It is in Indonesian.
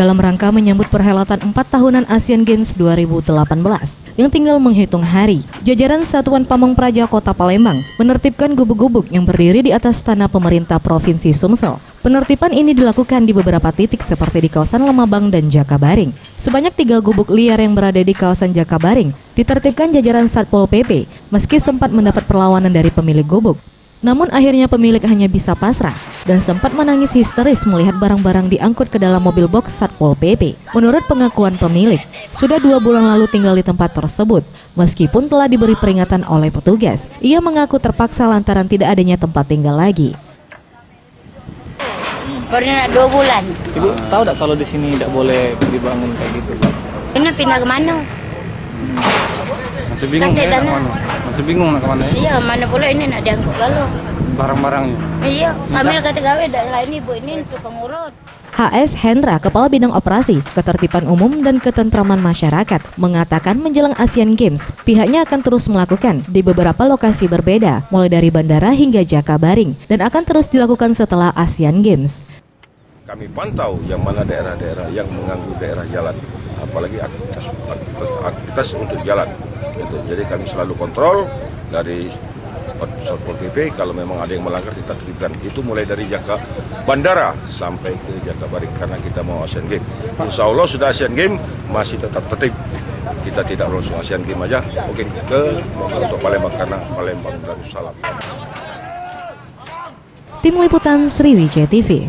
dalam rangka menyambut perhelatan 4 tahunan Asian Games 2018 yang tinggal menghitung hari. Jajaran Satuan Pamong Praja Kota Palembang menertibkan gubuk-gubuk yang berdiri di atas tanah pemerintah Provinsi Sumsel. Penertiban ini dilakukan di beberapa titik seperti di kawasan Lemabang dan Jakabaring. Sebanyak 3 gubuk liar yang berada di kawasan Jakabaring ditertibkan jajaran Satpol PP meski sempat mendapat perlawanan dari pemilik gubuk. Namun akhirnya pemilik hanya bisa pasrah dan sempat menangis histeris melihat barang-barang diangkut ke dalam mobil box Satpol PP. Menurut pengakuan pemilik, sudah 2 bulan lalu tinggal di tempat tersebut. Meskipun telah diberi peringatan oleh petugas, ia mengaku terpaksa lantaran tidak adanya tempat tinggal lagi. Baru nak 2 bulan. Ibu tahu tak kalau di sini tidak boleh dibangun kayak gitu, Pak? Ini pindah ke mana? Masih bingung Kakek ya, nak dana. mana? Masih bingung nak kemana ya? Iya, mana pula ini nak diangkut galau. Barang-barangnya. Iya, ambil kata gawe dak lain ibu ini untuk pengurut. HS Hendra, Kepala Bidang Operasi, Ketertiban Umum dan Ketentraman Masyarakat, mengatakan menjelang Asian Games, pihaknya akan terus melakukan di beberapa lokasi berbeda, mulai dari bandara hingga Jakabaring, dan akan terus dilakukan setelah Asian Games. Kami pantau yang mana daerah-daerah yang mengganggu daerah jalan, apalagi aktivitas untuk jalan. Jadi kami selalu kontrol dari Satpol PP, kalau memang ada yang melanggar kita tertibkan. Itu mulai dari bandara sampai ke Jakabaring karena kita mau Asian Games. Insya Allah sudah Asian Games masih tetap tertib. Kita tidak langsung Asian Games aja, mungkin untuk Palembang karena Palembang Darussalam. Tim Liputan Sriwijaya TV.